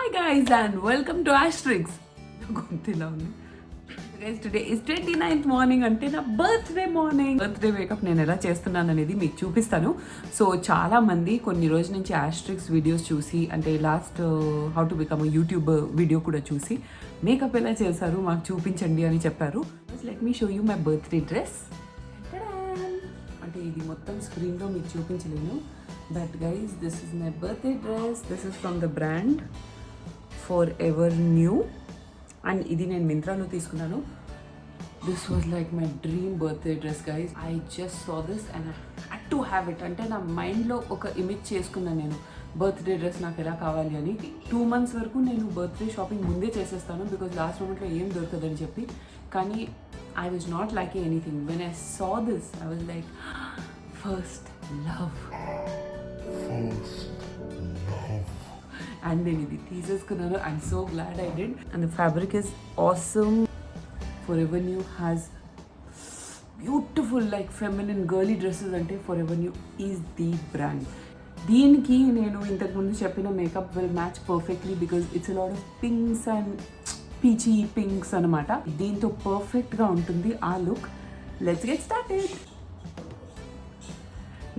Hi guys and welcome to Ashtrixx. Guys, today is 29th morning అంటే నా birthday morning. Birthday wake up నేను ఎలా చేస్తున్నాను అనేది మీకు చూపిస్తాను. సో చాలా మంది కొన్ని రోజుల నుంచి Ashtrixx వీడియోస్ చూసి అంటే last how to become YouTube video కూడా చూసి మేకప్ ఎలా చేశారు మాకు చూపించండి అని చెప్పారు. Let me show you my birthday dress. అంటే ఇది మొత్తం స్క్రీన్లో మీకు చూపించలేను. But guys this is my birthday dress. This is from the brand Forever New and ఇది నేను మింత్రాలో తీసుకున్నాను. This was like my dream birthday dress guys. I just saw this and I had to have it. అంటే నా మైండ్లో ఒక image చేసుకున్నాను నేను బర్త్డే డ్రెస్ నాకు ఎలా కావాలి అని. 2 months వరకు నేను బర్త్డే షాపింగ్ ముందే చేసేస్తాను బికాజ్ లాస్ట్ మూమెంట్లో ఏం దొరకదని చెప్పి. కానీ I was not liking anything. When I saw this I was like first love. And then ఇది తీసేసుకున్నాను. I'm so glad I did. And the fabric is awesome. Forever New has beautiful like feminine girly dresses. అంటే Forever New is the brand. దీనికి నేను ఇంతకుముందు చెప్పిన makeup will match perfectly because it's a lot of pinks and peachy pinks అనమాట. దీంతో పర్ఫెక్ట్గా ఉంటుంది ఆ లుక్. Let's get started.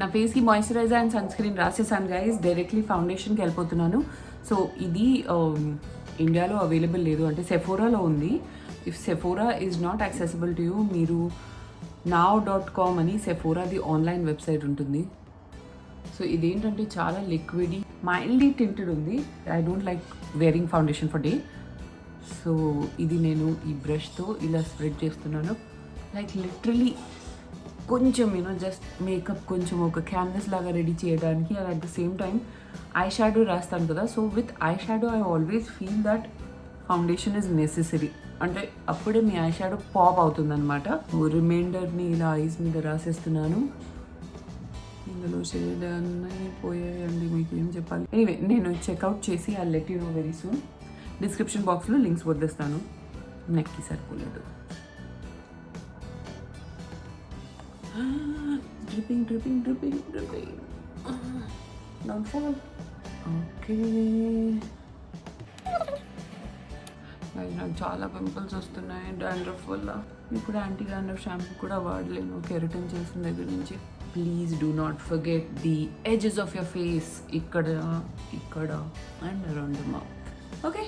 నా ఫేస్కి మాయిశ్చరైజర్ అండ్ సన్ స్క్రీన్ రాసేసాను గైస్. డైరెక్ట్లీ ఫౌండేషన్కి వెళ్ళిపోతున్నాను. సో ఇది ఇండియాలో అవైలబుల్ లేదు, అంటే సెఫోరాలో ఉంది. If Sephora is not accessible to you, మీరు now.com అని సెఫోరాది ఆన్లైన్ వెబ్సైట్ ఉంటుంది. సో ఇదేంటంటే చాలా లిక్విడ్, మైల్డ్లీ టింటెడ్ ఉంది. I don't like wearing foundation for day. So ఇది నేను ఈ బ్రష్తో ఇలా స్ప్రెడ్ చేస్తున్నాను. లైక్ లిటరలీ కొంచెం జస్ట్ మేకప్ కొంచెం ఒక క్యాన్వస్ లాగా రెడీ చేయడానికి. And at the same time eye shadow రాస్తాను కదా. So with eye shadow I always feel that foundation is necessary. అంటే అప్పుడే మీ ఐ షాడో పాప్ అవుతుంది అనమాట. రిమైండర్ని ఇలా ఐస్ మీద రాసేస్తున్నాను. ఇందులో షేడ్ అన్నీ పోయాయండి, మీకు ఏం చెప్పాలి. ఎనీవే నేను చెక్అవుట్ చేసి I let you know very soon. Description బాక్స్లో లింక్స్ వదిలేస్తాను. నెక్కి సరిపోలేదు. Dripping. Don't fall. Okay. నాకు చాలా పింపుల్స్ వస్తున్నాయి డాండ్రఫ్ వల్ల. ఇప్పుడు యాంటీ డాండ్రఫ్ షాంపూ కూడా వాడలేను కెరటిన్ చేసిన దగ్గర నుంచి. Please do not forget the edges of your face. ఇక్కడ and around the mouth. Okay,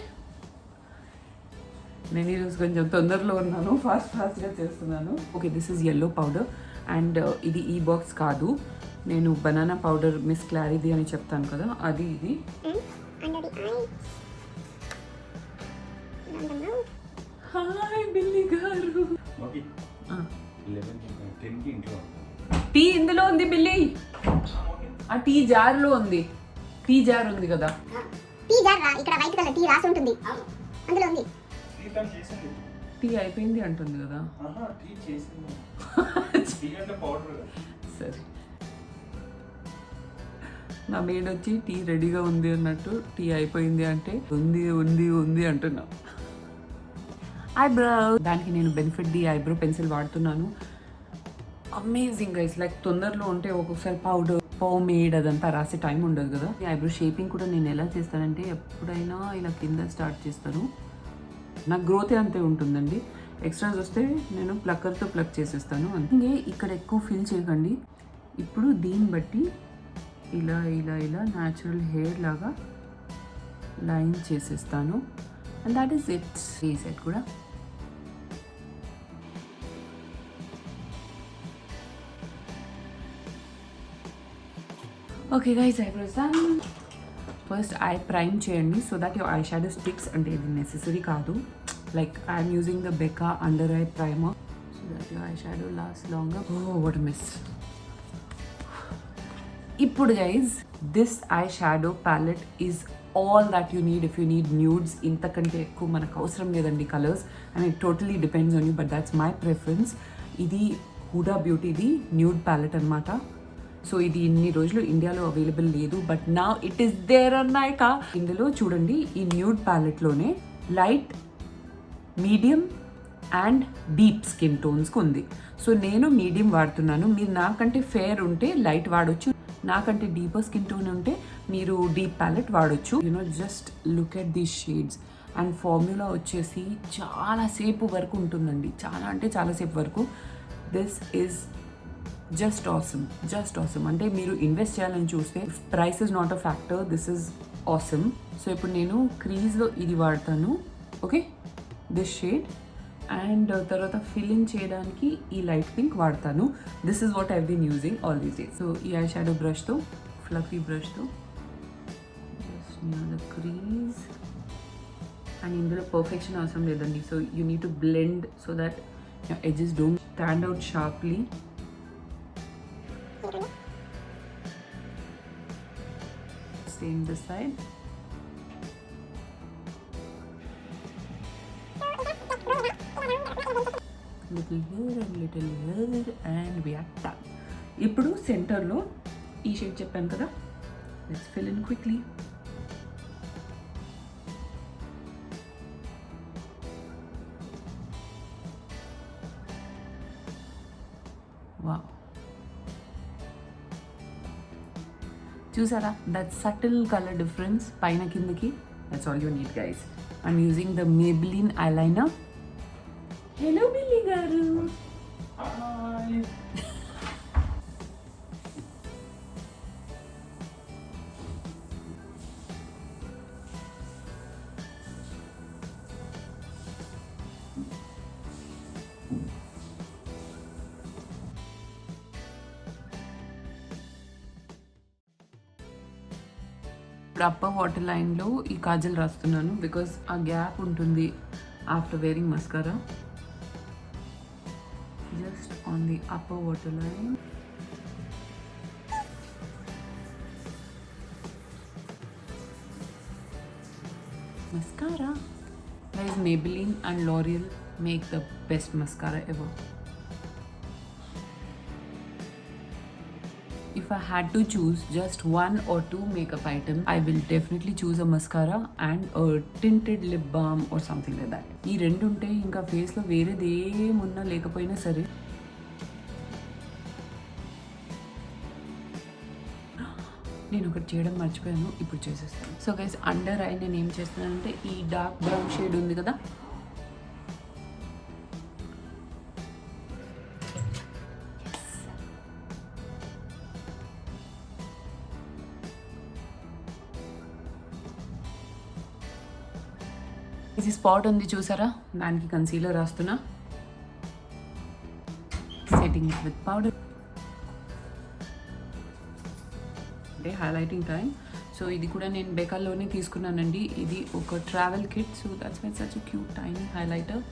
నేను ఈరోజు కొంచెం తొందరలో ఉన్నాను, ఫాస్ట్గా చేస్తున్నాను. Okay, this is yellow powder. And ఇది ఈ బాక్స్ కాదు, నేను బనానా పౌడర్ మిస్ క్లారిటీ అని చెప్తాను కదా, అది ఇది. హాయ్ బిల్లి గారు. టీ ఇందులో ఉంది బిల్లి. ఆ టీ జార్లో ఉంది. టీ జార్ ఉంది కదా, ఇక్కడ వైట్ కలర్ టీ రాసి ఉంటుంది, అందులో ఉంది. టీ అయిపోయింది అంటుంది కదా. సరే, నా మేడ్ వచ్చి టీ రెడీగా ఉంది అన్నట్టు టీ అయిపోయింది అంటే ఉంది అంటున్నా. ఐబ్రో, దానికి నేను బెనిఫిట్ ది ఐబ్రో పెన్సిల్ వాడుతున్నాను. Amazing guys. లైక్ తొందరలో ఉంటే ఒక్కొక్కసారి పౌడర్ మేడ్ అదంతా రాసే టైం ఉండదు కదా. ఈ ఐబ్రో షేపింగ్ కూడా నేను ఎలా చేస్తానంటే ఎప్పుడైనా ఇలా కింద స్టార్ట్ చేస్తాను. నాకు గ్రోతే అంతే ఉంటుందండి. ఎక్స్ట్రాస్ వస్తే నేను ప్లక్కర్తో ప్లక్ చేసేస్తాను. అందుకే ఇక్కడ ఎక్కువ ఫిల్ చేయకండి. ఇప్పుడు దీన్ని బట్టి ఇలా న్యాచురల్ హెయిర్ లాగా లైన్ చేసేస్తాను. And that is it. ఈ సెట్ కూడా okay guys, eyebrows done. First I prime చేయండి so that your eyeshadow sticks. అంటే ఇది నెసెసరీ కాదు. Like I'm using the Becca under eye primer so that your eyeshadow lasts longer. Oh, what a miss. Ippudu guys, this eyeshadow palette is all that you need if you need nudes. Intakante ekku manaku avasaram ledandi colors, and it totally depends on you, but that's my preference. Idi HUDA BEAUTY di nude palette anamata. So ఇది ఇన్ని రోజులు ఇండియాలో available లేదు, but now it is there అన్నాక. ఇందులో చూడండి, ఈ nude ప్యాలెట్లోనే light, medium and deep skin టోన్స్కి ఉంది. సో నేను మీడియం వాడుతున్నాను. మీరు నాకంటే ఫేర్ ఉంటే లైట్ వాడొచ్చు. నాకంటే డీపర్ స్కిన్ టోన్ ఉంటే మీరు డీప్ ప్యాలెట్ వాడొచ్చు. Just look at these shades. And formula వచ్చేసి చాలాసేపు వరకు ఉంటుందండి, చాలా అంటే చాలాసేపు వరకు. This is just awesome. అంటే మీరు ఇన్వెస్ట్ చేయాలని చూస్తే price is not a factor, this is awesome. So ఇప్పుడు నేను క్రీజ్లో ఇది వాడతాను, ఓకే, దిస్ షేడ్. అండ్ తర్వాత ఫిల్ ఇన్ చేయడానికి ఈ లైట్ పింక్ వాడతాను. This is what I been using all these days. So ఈ ఐ షాడో బ్రష్తో, ఫ్లఫీ బ్రష్తో just near the crease. And ఇందులో పర్ఫెక్షన్ అవసరం లేదండి. So you need to blend so that your edges don't stand out sharply. Same this side. Little here and little here and we are done. ఇప్పుడు సెంటర్లో ఈ shade చెప్పాను కదా, let's fill in quickly. Wow. చూసారా that subtle color difference పైన కిందకి? That's all you need, guys. I'm using the Maybelline eyeliner. Hello Billy garu. Hi. ఇప్పుడు upper water లైన్లో ఈ కాజల్ రాస్తున్నాను బికాస్ ఆ గ్యాప్ ఉంటుంది after wearing mascara. Just on the upper water line. Mascara. Guys, Maybelline and L'Oreal make the best mascara ever. If I had to choose just one or two makeup items, I will definitely choose a mascara and a tinted lip balm or something like that. ఈ రెండు ఉంటే ఇంకా ఫేస్లో వేరేది ఏమున్నా లేకపోయినా సరే. నేను ఒకటి చేయడం మర్చిపోయాను, ఇప్పుడు చేసేస్తాను. సో గైస్, అండర్ ఐ నేను ఏం చేస్తున్నానంటే ఈ డార్క్ బ్రౌన్ షేడ్ ఉంది కదా, ఇది స్పాట్ ఉంది చూసారా, దానికి కన్సీలర్ రాస్తున్నా. సెట్టింగ్ ఇట్ విత్ పౌడర్ అంటే హైలైటింగ్ టైం. సో ఇది కూడా నేను బెకాలోనే తీసుకున్నానండి. ఇది ఒక travel kit. So that's why such a cute tiny highlighter.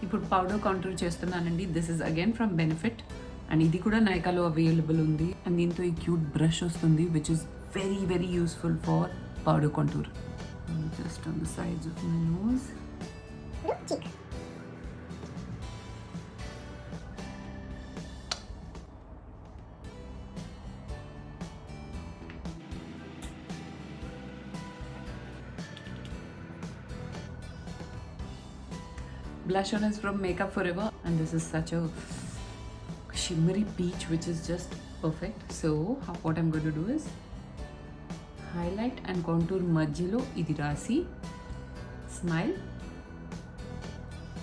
ఇప్పుడు పౌడర్ కాంటూర్ చేస్తున్నానండి. This is again from Benefit and ఇది కూడా నైకాలో అవైలబుల్ ఉంది. అండ్ దీంతో ఈ క్యూట్ బ్రష్ వస్తుంది which is very very useful for powder contour. Just on the sides of my nose. Blush on is from Makeup Forever and this is such a shimmery peach which is just perfect. So what I'm going to do is highlight and contour మధ్యలో ఇది రాసి smile,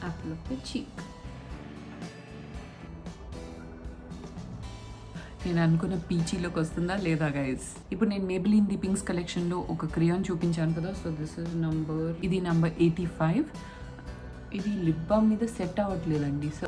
apple of the cheek. నేను అనుకున్న పీచీలోకి వస్తుందా లేదా guys? ఇప్పుడు నేను Maybelline the pinks కలెక్షన్లో ఒక క్రియాన్ చూపించాను కదా. సో దిస్ ఇస్ ఇది నంబర్ 85. ఇది లిప్ బామ్ మీద సెట్ అవ్వట్లేదండి. సో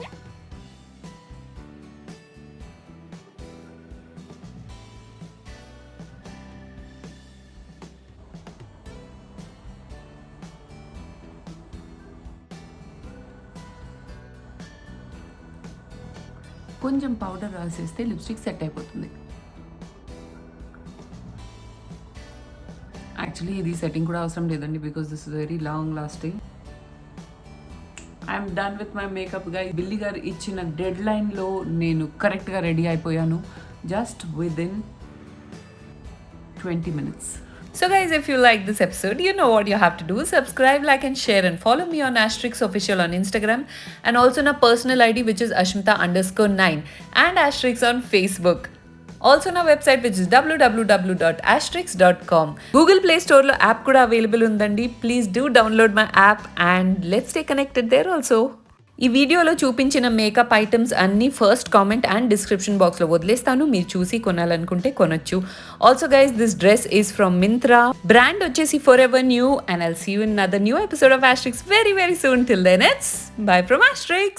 కొంచెం పౌడర్ రాసేస్తే లిప్స్టిక్ సెట్ అయిపోతుంది. యాక్చువల్లీ ఇది సెట్టింగ్ కూడా అవసరం లేదండి because this is very long lasting. I'm done with my makeup guys. Billy గారు ఇచ్చిన డెడ్ లైన్లో నేను కరెక్ట్గా రెడీ అయిపోయాను just within 20 minutes. So guys, if you like this episode, you know what you have to do. Subscribe, like and share and follow me on Ashtrixx official on Instagram and also na personal ID which is ashmita_9 and Ashtrixx on Facebook. Also na website which is www.ashtrixx.com. Google Play Store lo app kuda available undandi. Please do download my app and let's stay connected there also. ఈ వీడియోలో చూపించిన makeup items అన్నీ first comment and description బాక్స్లో వదిలేస్తాను, మీరు చూసి కొనాలనుకుంటే కొనొచ్చు. Also guys, this dress is from Myntra, brand వచ్చేసి for ever new, and I'll see you in another new episode of Ashtrixx very very soon. Till then, it's bye from Ashtrixx.